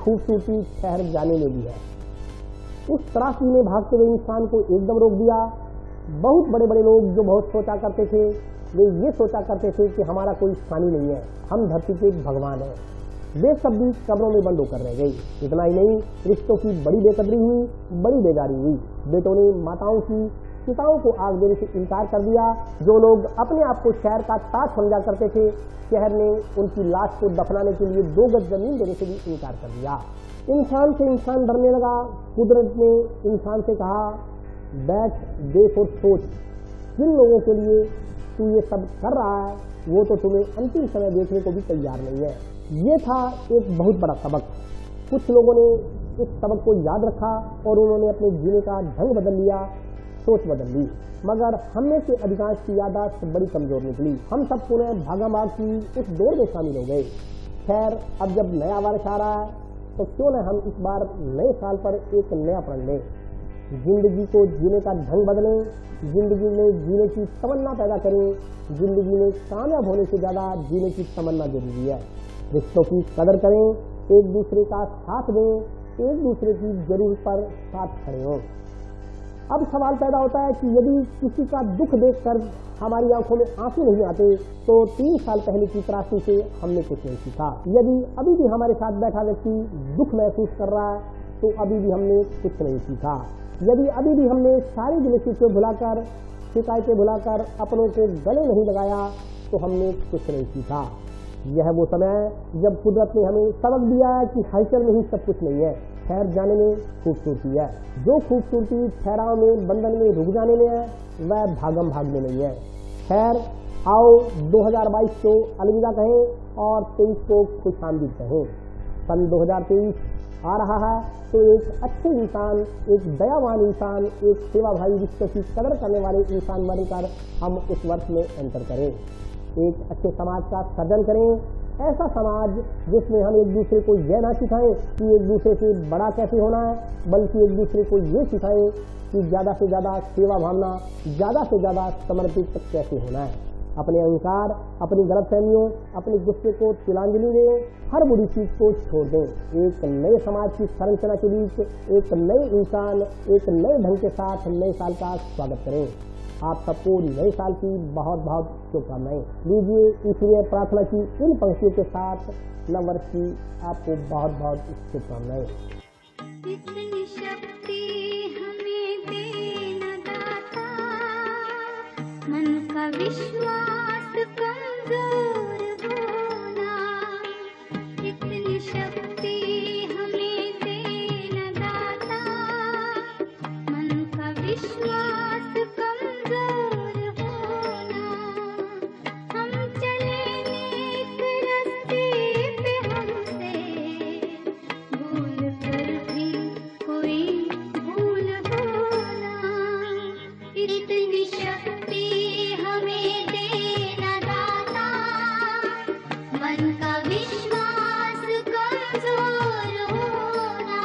खूबसूरती ठहर जाने में भी है। उस त्रासदी में भागते हुए इंसान को एकदम रोक दिया। बहुत बड़े बड़े लोग जो बहुत सोचा करते थे, वे ये सोचा करते थे कि हमारा कोई स्थान नहीं है, हम धरती के भगवान हैं। वे सब भी कब्रों में बंद होकर रह गई। इतना ही नहीं, रिश्तों की बड़ी बेकदरी हुई, बड़ी बेजारी हुई। बेटों ने माताओं की पिताओं को आग देने से इनकार कर दिया। जो लोग अपने आप को शहर का ताज समझा करते थे, शहर ने उनकी लाश को दफनाने के लिए 2 गज जमीन देने से भी इनकार कर दिया। इंसान से इंसान डरने लगा। कुदरत ने इंसान से कहा, बैठ देख और सोच, जिन लोगों के लिए तू ये सब कर रहा है वो तो तुम्हें अंतिम समय देखने को भी तैयार नहीं है। ये था एक बहुत बड़ा सबक। कुछ लोगों ने इस सबक को याद रखा और उन्होंने अपने जीने का ढंग बदल लिया, सोच बदल ली। मगर हमने से अधिकांश की याददाश्त बड़ी कमजोर निकली। हम सब पुनः भागम भाग की उस दौड़ में शामिल हो गए। खैर, अब जब नया वर्ष आ रहा है तो क्यों न हम इस बार नए साल पर एक नया प्रण लें। जिंदगी को जीने का ढंग बदलें, जिंदगी में जीने की तमन्ना पैदा करें। जिंदगी में कामयाब होने से ज्यादा जीने की तमन्ना जरूरी है। रिश्तों की कदर करें, एक दूसरे का साथ दें, एक दूसरे की जरूरत पर साथ खड़े हों। अब सवाल पैदा होता है कि यदि किसी का दुख देखकर हमारी आंखों में आंसू नहीं आते तो 3 साल पहले की त्रासदी से हमने कुछ नहीं सीखा। यदि अभी भी हमारे साथ बैठा व्यक्ति दुख महसूस कर रहा है तो अभी भी हमने कुछ नहीं सीखा। यदि अभी भी हमने सारी गिले भुलाकर, शिकायतें भुलाकर अपनों को गले नहीं लगाया तो हमने कुछ नहीं सीखा। यह वो समय है जब कुदरत ने हमें सबक दिया है कि हलचल में ही सब कुछ नहीं है, ठहर जाने में खूबसूरती है। जो खूबसूरती ठहराव में, बंधन में रुक जाने में है, वह भागम भाग में नहीं है। खैर, आओ 2022 को अलविदा कहें और 23 को खुशामदीद कहें। सन 2023 आ रहा है तो एक अच्छे इंसान, एक दयावान इंसान, एक सेवाभावी रिश्तों की कदर करने वाले इंसान बनकर हम उस वर्ष में एंटर करें। एक अच्छे समाज का सृजन करें, ऐसा समाज जिसमें हम एक दूसरे को यह ना सिखाएं कि एक दूसरे से बड़ा कैसे होना है, बल्कि एक दूसरे को ये सिखाएं कि ज़्यादा से ज़्यादा सेवा भावना, ज़्यादा से ज़्यादा समर्पित कैसे होना है। अपने अहंकार, अपनी गलतफहमियों, अपने गुस्से को तिलांजलि दें, हर बुरी चीज को छोड़ दें। एक नए समाज की संरचना के बीच एक नए इंसान, एक नए ढंग के साथ नए साल का स्वागत करें। आप सबको नए साल की बहुत बहुत शुभकामनाएं। लीजिए इसलिए प्रार्थना की इन पंक्तियों के साथ नव वर्ष की आपको बहुत बहुत शुभकामनाएं। इतनी शक्ति हमें देना दाता, मन का विश्वास कमजोर होना। इतनी शक्ति हमें देना दाता, मन का विश्वास कमजोर होना। हम चले नेक रास्ते पे, हमसे भूल कर भी कोई भूल होना। इतनी शक्ति हमें देना दाता, मन का विश्वास कमजोर होना।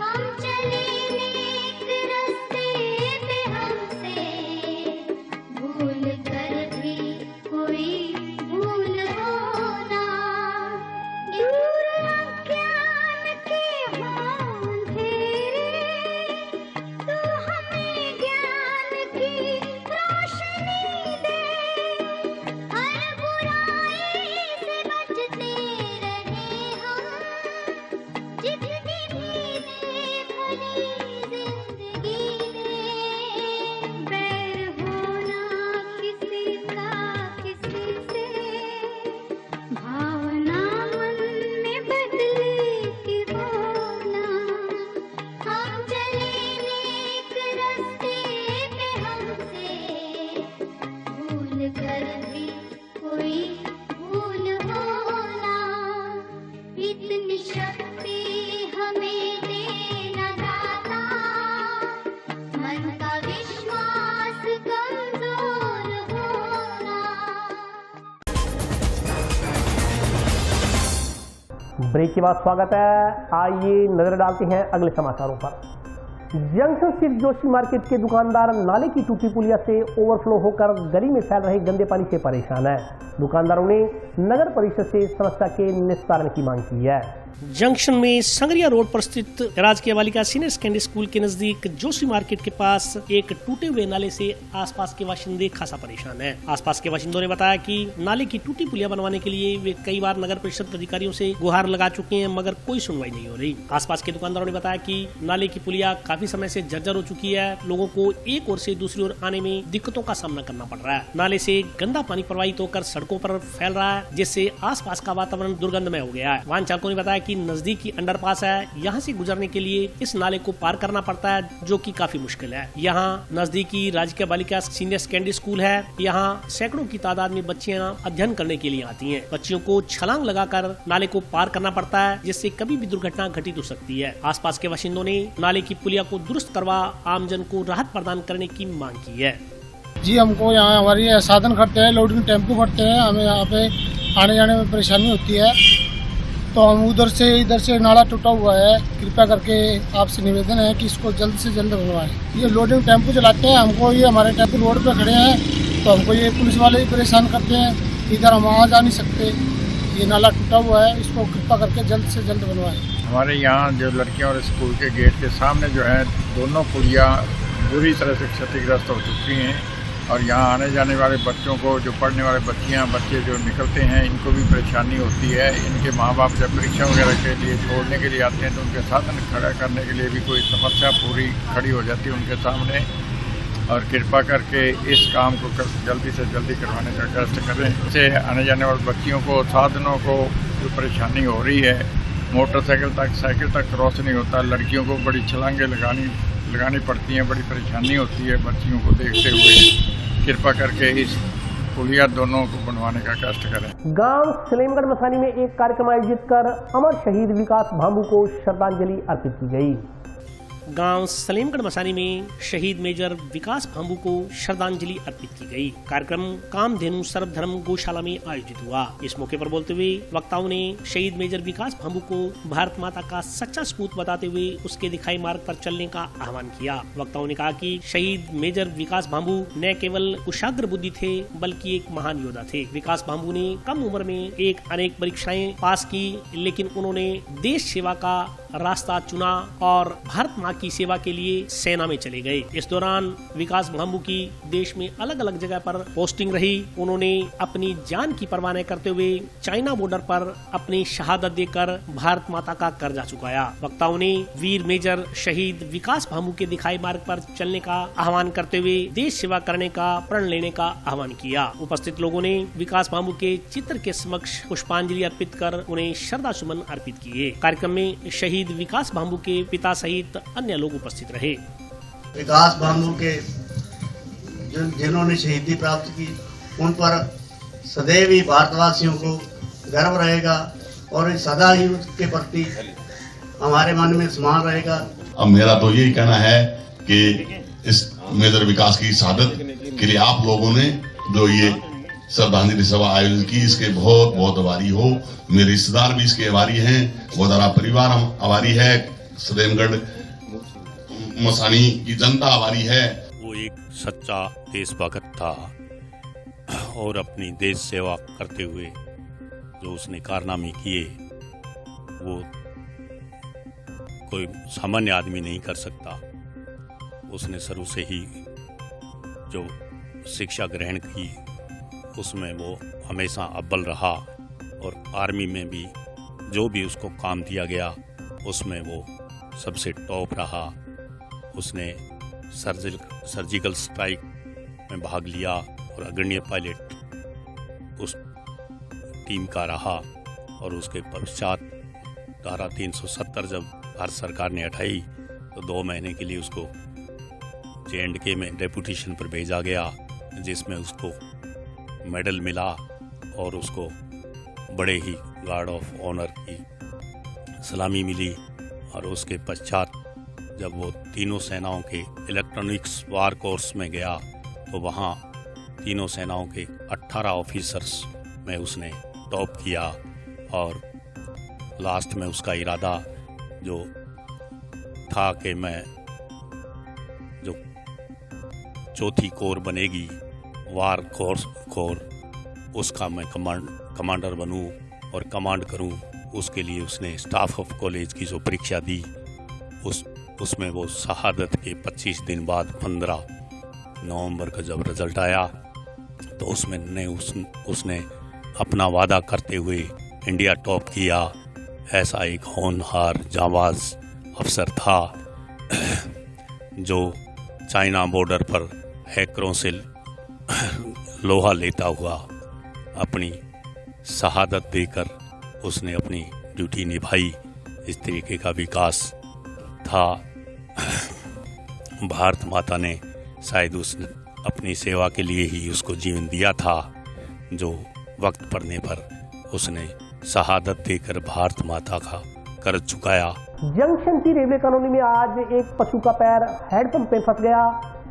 हम चले नेक रास्ते पे, हमसे भूल कर भी कोई भूल होना। दूर अज्ञान के हों अंधेरे, तू हमें ज्ञान की रोशनी दे। हर बुराई से बचते रहे हम, जितनी भी दे भली जिंदगी दे। बैर होना किसी का किसी से, भावना मन में बदले कि होना। हम चले नेक रास्ते पे, हमसे भूल कर भी कोई भूल होना। इतनी शक्ति हमें देना दाता, मन का विश्वास कमजोर होना। ब्रेक के बाद स्वागत है। आइए नजर डालते हैं अगले समाचारों पर। जंक्शन स्थित जोशी मार्केट के दुकानदार नाले की टूटी पुलिया से ओवरफ्लो होकर गली में फैल रहे गंदे पानी से परेशान है। दुकानदारों ने नगर परिषद से समस्या के निस्तारण की मांग की है। जंक्शन में संगरिया रोड पर स्थित राजकीय बालिका सीनियर सेकेंडरी स्कूल के नजदीक जोशी मार्केट के पास एक टूटे हुए नाले से आसपास के बाशिंदे खासा परेशान हैं। आसपास के बाशिंदों ने बताया कि नाले की टूटी पुलिया बनवाने के लिए वे कई बार नगर परिषद अधिकारियों से गुहार लगा चुके हैं, मगर कोई सुनवाई नहीं हो रही। आसपास के दुकानदारों ने बताया कि नाले की पुलिया काफी समय से जर्जर हो चुकी है। लोगों को एक ओर से दूसरी ओर आने में दिक्कतों का सामना करना पड़ रहा है। नाले से गंदा पानी प्रवाहित होकर सड़कों पर फैल रहा है, जिससे आसपास का वातावरण दुर्गंधमय हो गया है। वाहन चालकों ने बताया कि नजदीकी अंडरपास है, यहाँ से गुजरने के लिए इस नाले को पार करना पड़ता है, जो कि काफी मुश्किल है। यहाँ नजदीकी राजकीय बालिका सीनियर सेकेंडरी स्कूल है। यहाँ सैकड़ों की तादाद में बच्चियाँ अध्ययन करने के लिए आती हैं। बच्चियों को छलांग लगाकर नाले को पार करना पड़ता है, जिससे कभी भी दुर्घटना घटित हो सकती है। आसपास के बाशिंदों ने नाले की पुलिया को दुरुस्त करवा आमजन को राहत प्रदान करने की मांग की है। जी, हमको यहाँ हमारी साधन खड़ते हैं, लोडिंग टेम्पो खड़ते हैं, हमें यहाँ पे आने जाने में परेशानी होती है, तो हम उधर से इधर से नाला टूटा हुआ है। कृपया करके आपसे निवेदन है कि इसको जल्द से जल्द बनवाएं। ये लोडिंग टेम्पो चलाते हैं, हमको ये हमारे टेम्पो रोड पे खड़े हैं, तो हमको ये पुलिस वाले ही परेशान करते हैं। इधर हम आ जा नहीं सकते, ये नाला टूटा हुआ है, इसको कृपा करके जल्द से जल्द बनवाएं। हमारे यहाँ जो लड़कियों और स्कूल के गेट के सामने जो है दोनों पुलिया बुरी तरह से क्षतिग्रस्त हो चुकी हैं, और यहाँ आने जाने वाले बच्चों को, जो पढ़ने वाले बच्चे जो निकलते हैं, इनको भी परेशानी होती है। इनके माँ बाप जब परीक्षा वगैरह के लिए छोड़ने के लिए आते हैं तो उनके साधन खड़ा करने के लिए भी कोई समस्या पूरी खड़ी हो जाती है उनके सामने। और कृपा करके इस काम को जल्दी से जल्दी करवाने का कष्ट करें। इससे आने जाने वाले बच्चियों को, साधनों को जो परेशानी हो रही है, मोटरसाइकिल तक, साइकिल तक क्रॉस नहीं होता। लड़कियों को बड़ी छलांगें लगानी पड़ती हैं, बड़ी परेशानी होती है बच्चियों को देखते हुए। कृपा करके इस पुलिया दोनों को बनवाने का कष्ट करें। गांव सलेमगढ़ मसानी में एक कार्यक्रम आयोजित कर अमर शहीद विकास भांबू को श्रद्धांजलि अर्पित की गई। गांव सलेमगढ़ मसानी में शहीद मेजर विकास भांबू को श्रद्धांजलि अर्पित की गई। कार्यक्रम कामधेनु सर्वधर्म गौशाला में आयोजित हुआ। इस मौके पर बोलते हुए वक्ताओं ने शहीद मेजर विकास भांबू को भारत माता का सच्चा सपूत बताते हुए उसके दिखाई मार्ग पर चलने का आह्वान किया। वक्ताओं ने कहा कि शहीद मेजर विकास भांबू न केवल कुशाग्र बुद्धि थे, बल्कि एक महान योद्धा थे। विकास भांबू ने कम उम्र में अनेक परीक्षाएं पास की, लेकिन उन्होंने देश सेवा का रास्ता चुना और भारत माँ की सेवा के लिए सेना में चले गए। इस दौरान विकास भांबू की देश में अलग अलग जगह पर पोस्टिंग रही। उन्होंने अपनी जान की परवाह न करते हुए चाइना बॉर्डर पर अपनी शहादत देकर भारत माता का कर्जा चुकाया। वक्ताओं ने वीर मेजर शहीद विकास भांबू के दिखाए मार्ग पर चलने का आह्वान करते हुए देश सेवा करने का प्रण लेने का आह्वान किया। उपस्थित लोगों ने विकास भांबू के चित्र के समक्ष पुष्पांजलि अर्पित कर उन्हें श्रद्धा सुमन अर्पित किए। कार्यक्रम में शहीद विकास भांबू के पिता सहित अन्य लोग उपस्थित रहे। विकास भांबू के जिन्होंने शहीदी प्राप्त की, उन पर सदैव ही भारतवासियों को गर्व रहेगा और सदा ही उसके प्रति हमारे मन में सम्मान रहेगा। अब मेरा तो यही कहना है कि इस मेजर विकास की शहादत के लिए आप लोगों ने जो ये श्रद्धांजलि सभा आयोजित की, इसके बहुत बहुत आभारी हो। मेरे रिश्तेदार भी इसके आभारी हैं, बहुत सारा परिवार हम आभारी है, सलेमगढ़ मसानी की जनता आभारी है। वो एक सच्चा देशभक्त था और अपनी देश सेवा करते हुए जो उसने कारनामे किए वो कोई सामान्य आदमी नहीं कर सकता। उसने शुरू से ही जो शिक्षा ग्रहण की उसमें वो हमेशा अव्वल रहा और आर्मी में भी जो भी उसको काम दिया गया उसमें वो सबसे टॉप रहा। उसने सर्जिकल स्ट्राइक में भाग लिया और अग्रणी पायलट उस टीम का रहा। और उसके पश्चात धारा 370 जब भारत सरकार ने हटाई तो 2 महीने के लिए उसको J&K में डेपुटेशन पर भेजा गया, जिसमें उसको मेडल मिला और उसको बड़े ही गार्ड ऑफ ऑनर की सलामी मिली। और उसके पश्चात जब वो तीनों सेनाओं के इलेक्ट्रॉनिक्स वार कोर्स में गया तो वहाँ तीनों सेनाओं के 18 ऑफिसर्स में उसने टॉप किया। और लास्ट में उसका इरादा जो था कि मैं जो चौथी कोर बनेगी वार कोर उसका मैं कमांडर बनूं और कमांड करूं, उसके लिए उसने स्टाफ ऑफ कॉलेज की जो परीक्षा दी उसमें वो शहादत के 25 दिन बाद 15 नवंबर का जब रिजल्ट आया तो उसमें उसने अपना वादा करते हुए इंडिया टॉप किया। ऐसा एक होनहार जांबाज अफसर था जो चाइना बॉर्डर पर हैकरों से लोहा लेता हुआ अपनी शहादत देकर उसने अपनी ड्यूटी निभाई। इस तरीके का विकास था। भारत माता ने शायद उसने अपनी सेवा के लिए ही उसको जीवन दिया था, जो वक्त पड़ने पर उसने शहादत देकर भारत माता का कर्ज चुकाया। जंक्शन की रेलवे कॉलोनी में आज एक पशु का पैर हैंडपंप पे फंस गया।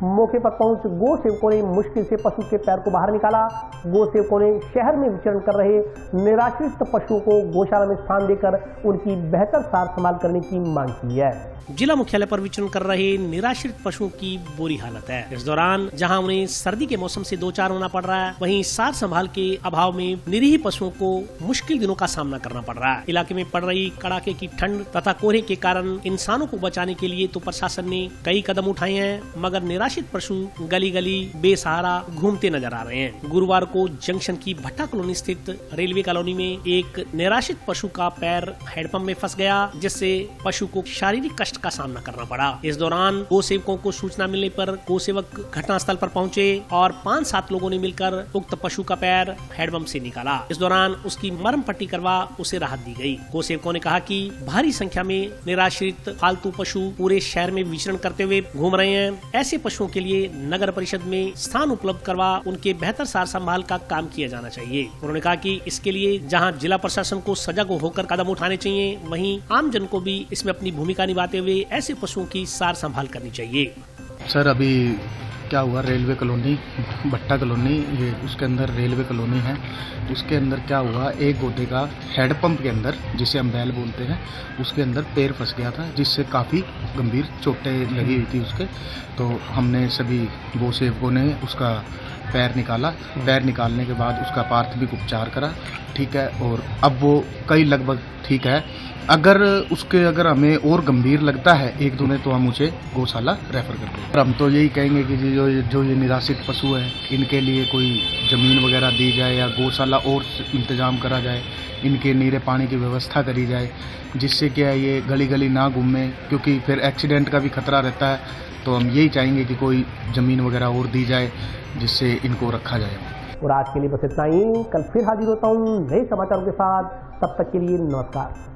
मौके पर पहुंच गो सेवकों ने मुश्किल से पशु के पैर को बाहर निकाला। गो सेवकों ने शहर में विचरण कर रहे निराश्रित पशुओं को गौशाला में स्थान देकर उनकी बेहतर सार संभाल करने की मांग की है। जिला मुख्यालय पर विचरण कर रहे निराश्रित पशुओं की बुरी हालत है। इस दौरान जहां उन्हें सर्दी के मौसम से दो चार होना पड़ रहा है, वहीं सार संभाल के अभाव में निरीह पशुओं को मुश्किल दिनों का सामना करना पड़ रहा है। इलाके में पड़ रही कड़ाके की ठंड तथा कोहरे के कारण इंसानों को बचाने के लिए तो प्रशासन ने कई कदम उठाए हैं, मगर निराश्रित पशु गली गली बेसहारा घूमते नजर आ रहे हैं। गुरुवार को जंक्शन की भट्टा कॉलोनी स्थित रेलवे कॉलोनी में एक निराश्रित पशु का पैर हैंडपंप में फंस गया, जिससे पशु को शारीरिक कष्ट का सामना करना पड़ा। इस दौरान गो सेवकों को सूचना मिलने पर गो सेवक घटनास्थल पर पहुंचे और 5-7 लोगों ने मिलकर उक्त पशु का पैर हैंडपंप से निकाला। इस दौरान उसकी मरहम पट्टी करवा उसे राहत दी गई। गो सेवकों ने कहा कि भारी संख्या में निराश्रित फालतू पशु पूरे शहर में विचरण करते हुए घूम रहे हैं। ऐसे पशुओं के लिए नगर परिषद में स्थान उपलब्ध करवा उनके बेहतर सार संभाल का काम किया जाना चाहिए। उन्होंने कहा कि इसके लिए जहां जिला प्रशासन को सजग होकर कदम उठाने चाहिए, वहीं आम जन को भी इसमें अपनी भूमिका निभाते हुए ऐसे पशुओं की सार संभाल करनी चाहिए। सर, अभी क्या हुआ, रेलवे कॉलोनी भट्टा कॉलोनी, ये उसके अंदर रेलवे कॉलोनी है। उसके अंदर क्या हुआ, एक गोटे का हेडपंप के अंदर, जिसे हम बैल बोलते हैं, उसके अंदर पैर फंस गया था, जिससे काफ़ी गंभीर चोटें लगी हुई थी उसके। तो हमने सभी गो सेवकों ने उसका पैर निकाला। पैर निकालने के बाद उसका पार्थिव उपचार करा, ठीक है, और अब वो कई लगभग ठीक है। अगर हमें और गंभीर लगता है एक दो ने, तो हम उसे गौशाला रेफर करते हैं। हम तो यही कहेंगे कि जो ये निराश्रित पशु है, इनके लिए कोई ज़मीन वगैरह दी जाए या गौशाला और इंतज़ाम करा जाए, इनके नीरे पानी की व्यवस्था करी जाए, जिससे क्या ये गली गली ना घूमें, क्योंकि फिर एक्सीडेंट का भी खतरा रहता है। तो हम यही चाहेंगे कि कोई ज़मीन वगैरह और दी जाए, जिससे इनको रखा जाए। और आज के लिए बस इतना ही। कल फिर हाजिर होता हूँ नए समाचारों के साथ। तब तक के लिए नमस्कार।